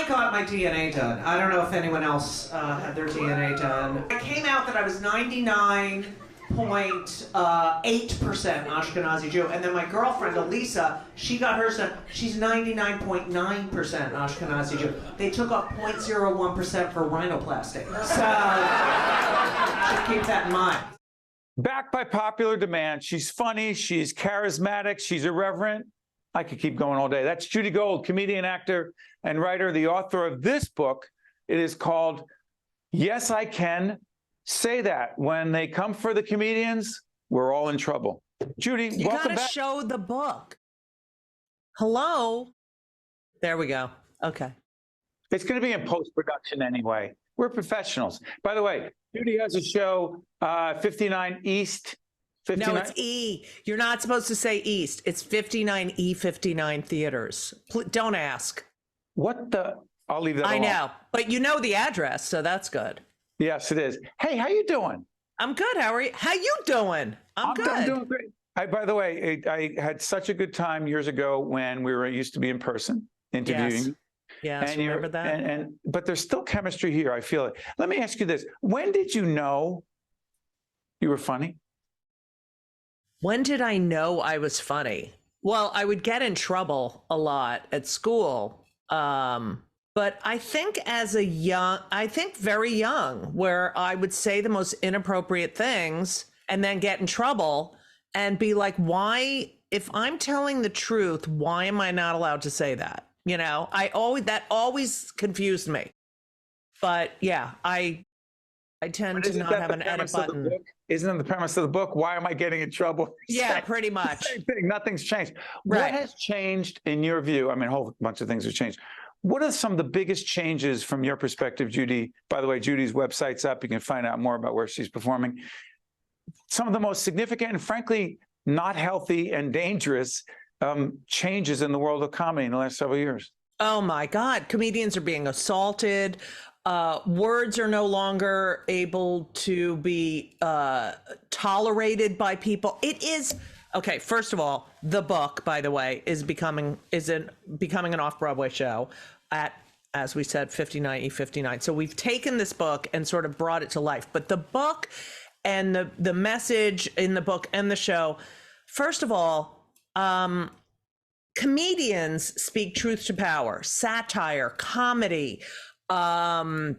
got my DNA done. I don't know if anyone else had their DNA done. It came out that I was 99.8% Ashkenazi Jew, and then my girlfriend Elisa, she got hers done. She's 99.9% Ashkenazi Jew. They took off 0.01% for rhinoplasty. So should keep that in mind. Backed by popular demand. She's funny, she's charismatic, she's irreverent. I could keep going all day. That's Judy Gold, comedian, actor, and writer, the author of this book. It is called Yes, I Can Say That. When they come for the comedians, we're all in trouble. Judy, you welcome gotta back. show the book. Hello. There we go. Okay. It's going to be in post-production anyway. We're professionals. By the way, Judy has a show, 59 East. 59? No, it's E. You're not supposed to say East. It's 59E59 theaters. Don't ask. What the? I'll leave that alone. I know, but you know the address, so that's good. Yes, it is. Hey, how you doing? I'm good. How are you? How you doing? I'm good. I'm doing great. By the way, I had such a good time years ago when we used to be in person interviewing. Yes, and remember that? But there's still chemistry here. I feel it. Let me ask you this: when did you know you were funny? When did I know I was funny? Well, I would get in trouble a lot at school. But I think very young, where I would say the most inappropriate things and then get in trouble and be like, why, if I'm telling the truth, why am I not allowed to say that? You know, that always confused me. But yeah, I tend to not have an edit button. Isn't it the premise of the book? Why am I getting in trouble? Yeah, pretty much. Same thing. Nothing's changed. Right. What has changed in your view? I mean, a whole bunch of things have changed. What are some of the biggest changes from your perspective, Judy? By the way, Judy's website's up. You can find out more about where she's performing. Some of the most significant and frankly, not healthy and dangerous changes in the world of comedy in the last several years. Oh my God. Comedians are being assaulted. Words are no longer able to be tolerated by people. It is okay. First of all, the book, by the way, is becoming an off-Broadway show at, as we said, 59E59. So we've taken this book and sort of brought it to life. But the book and the message in the book and the show, first of all, comedians speak truth to power, satire, comedy. It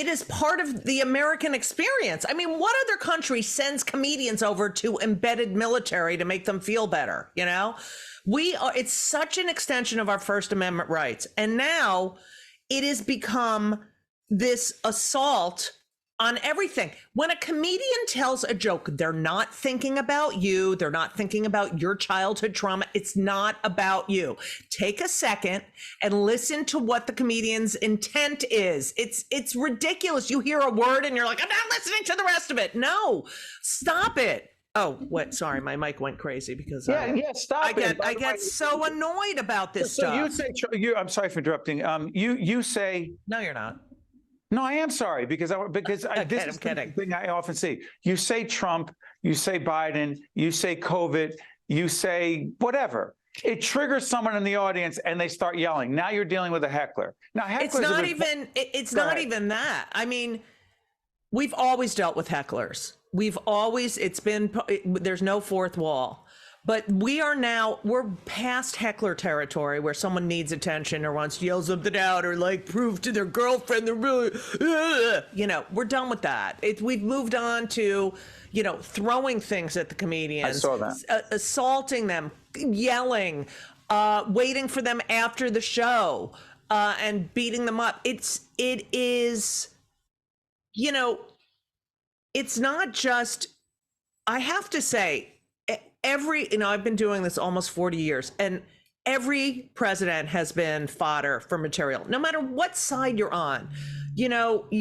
is part of the American experience. I mean, what other country sends comedians over to embedded military to make them feel better? You know, it's such an extension of our First Amendment rights. And now it has become this assault on everything. When a comedian tells a joke, they're not thinking about you. They're not thinking about your childhood trauma. It's not about you. Take a second and listen to what the comedian's intent is. It's ridiculous. You hear a word and you're like, I'm not listening to the rest of it. No, stop it. Oh, what? Sorry, my mic went crazy because stop it. I get so annoyed about this stuff. You say, I'm sorry for interrupting. You say, no, you're not. No, I am sorry because this is the thing I often see. You say Trump, you say Biden, you say COVID, you say whatever. It triggers someone in the audience and they start yelling. Now you're dealing with a heckler. Now it's not even that. I mean, we've always dealt with hecklers. There's no fourth wall. But we're past heckler territory where someone needs attention or wants to yell something out or like prove to their girlfriend they're really, we're done with that. We've moved on to, throwing things at the comedians. I saw that. Assaulting them, yelling, waiting for them after the show, and beating them up. It is, it's not just, I have to say, I've been doing this almost 40 years, and every president has been fodder for material, no matter what side you're on. You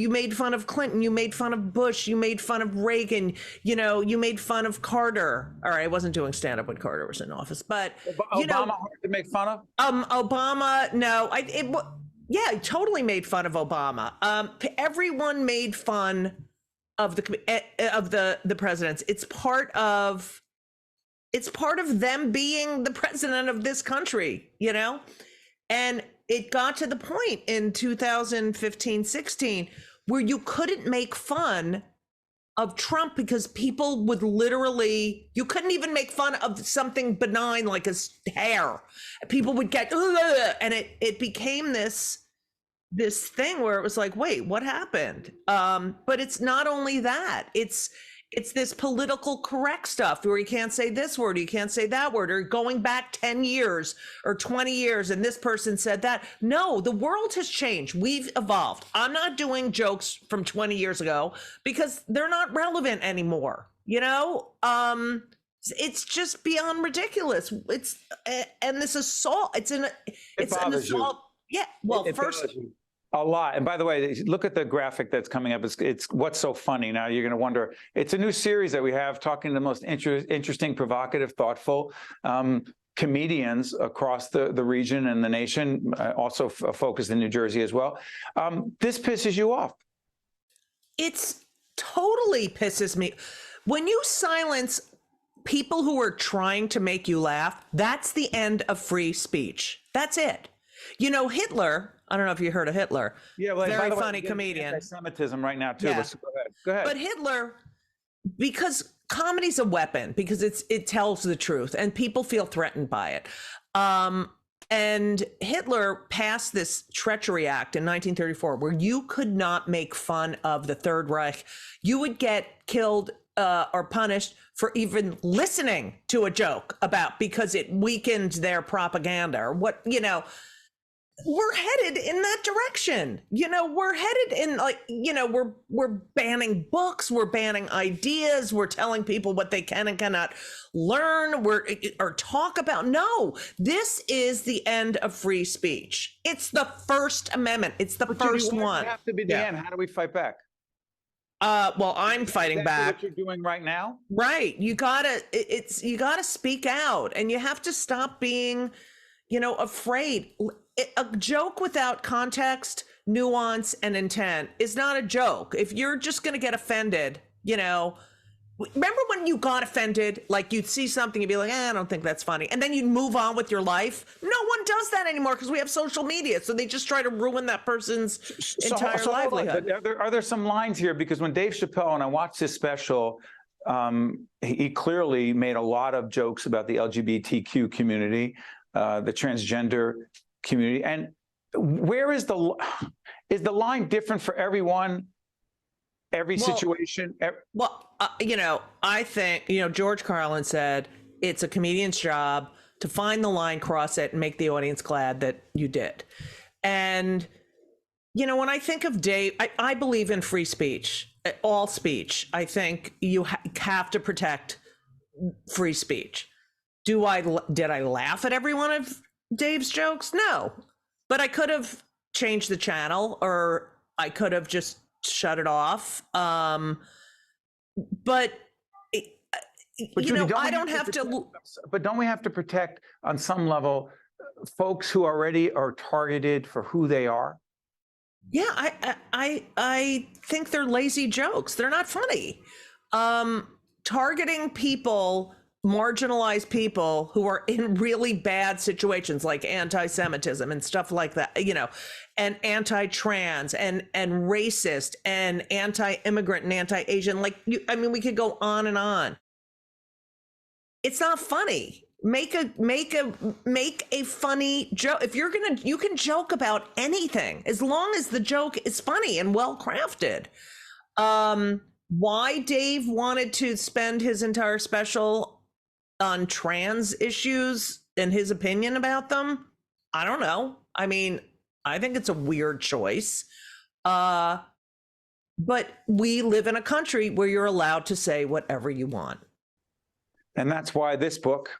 made fun of Clinton, you made fun of Bush, you made fun of Reagan, you made fun of Carter. All right, I wasn't doing stand-up when Carter was in office, but Obama hard to make fun of? Obama, no, I totally made fun of Obama. Everyone made fun of the presidents. It's part of them being the president of this country, And it got to the point in 2015, 16, where you couldn't make fun of Trump because people would literally, you couldn't even make fun of something benign like his hair. People would get, ugh, and it became this thing where it was like, wait, what happened? But it's not only that, it's this political correct stuff where you can't say this word, you can't say that word, or going back 10 years or 20 years and this person said that. No, the world has changed. We've evolved. I'm not doing jokes from 20 years ago because they're not relevant anymore. You know, it's just beyond ridiculous. And this assault, it's an assault. Yeah. Well, first. A lot. And by the way, look at the graphic that's coming up. It's what's so funny. Now you're going to wonder, it's a new series that we have talking to the most interesting, provocative, thoughtful comedians across the region and the nation, also focused in New Jersey as well. This pisses you off. It's totally pisses me. When you silence people who are trying to make you laugh, that's the end of free speech. That's it. You know, Hitler, I don't know if you heard of Hitler. Yeah, well, very funny comedian. Anti-Semitism right now too. Yeah. Go ahead. But Hitler, because comedy's a weapon, because it tells the truth, and people feel threatened by it. And Hitler passed this Treachery Act in 1934, where you could not make fun of the Third Reich. You would get killed or punished for even listening to a joke because it weakened their propaganda or what, you know. We're headed in that direction. You know, we're headed in, like, you know, we're banning books, we're banning ideas, we're telling people what they can and cannot learn, or talk about. No, this is the end of free speech. It's the First Amendment. It's the first one. It have to be the end. How do we fight back? Well, I'm fighting back. What you're doing right now? Right. You gotta speak out, and you have to stop being, you know, afraid. A joke without context, nuance, and intent is not a joke. If you're just going to get offended, you know, remember when you got offended, like you'd see something, you'd be like, I don't think that's funny. And then you'd move on with your life. No one does that anymore because we have social media. So they just try to ruin that person's entire livelihood. Are there some lines here? Because when Dave Chappelle, and I watched his special, he clearly made a lot of jokes about the LGBTQ community, the transgender community. And where is the line different for everyone, every situation? You know, I think, you know, George Carlin said it's a comedian's job to find the line, cross it, and make the audience glad that you did. And, you know, when I think of Dave, I believe in free speech, all speech. I think you have to protect free speech. Did I laugh at every one of Dave's jokes? No, but I could have changed the channel, or I could have just shut it off. But you know, I don't have to. But don't we have to protect on some level folks who already are targeted for who they are? Yeah, I think they're lazy jokes. They're not funny. Targeting people, marginalized people who are in really bad situations like anti-Semitism and stuff like that, you know, and anti-trans and racist and anti-immigrant and anti-Asian, like, I mean, we could go on and on. It's not funny. Make a funny joke. If you're gonna, you can joke about anything as long as the joke is funny and well crafted. Why Dave wanted to spend his entire special on trans issues and his opinion about them, I don't know. I mean, I think it's a weird choice. But we live in a country where you're allowed to say whatever you want. And that's why this book,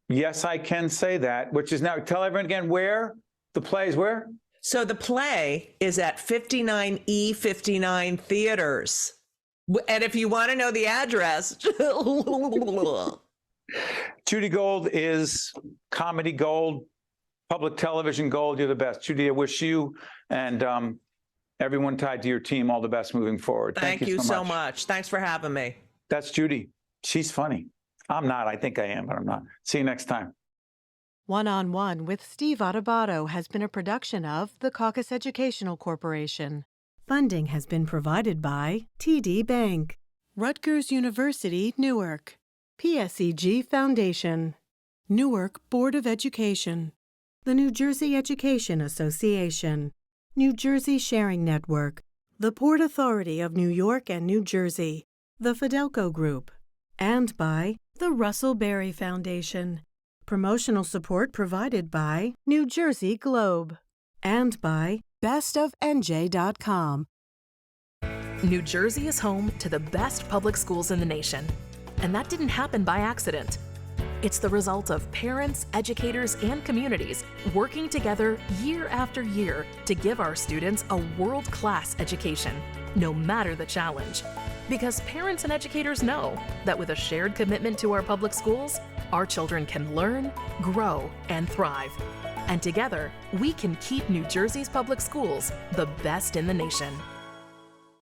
Yes, I Can Say That, which is now, tell everyone again where the play is. Where? So the play is at 59E59 theaters. And if you want to know the address, Judy Gold is comedy gold, public television gold. You're the best. Judy, I wish you and everyone tied to your team all the best moving forward. Thank you so much. Thanks for having me. That's Judy. She's funny. I'm not. I think I am, but I'm not. See you next time. One-on-One with Steve Adubato has been a production of the Caucus Educational Corporation. Funding has been provided by TD Bank, Rutgers University, Newark, PSEG Foundation, Newark Board of Education, the New Jersey Education Association, New Jersey Sharing Network, the Port Authority of New York and New Jersey, the Fidelco Group, and by the Russell Berrie Foundation. Promotional support provided by New Jersey Globe and by bestofnj.com. New Jersey is home to the best public schools in the nation, and that didn't happen by accident. It's the result of parents, educators, and communities working together year after year to give our students a world-class education, no matter the challenge. Because parents and educators know that with a shared commitment to our public schools, our children can learn, grow, and thrive. And together, we can keep New Jersey's public schools the best in the nation.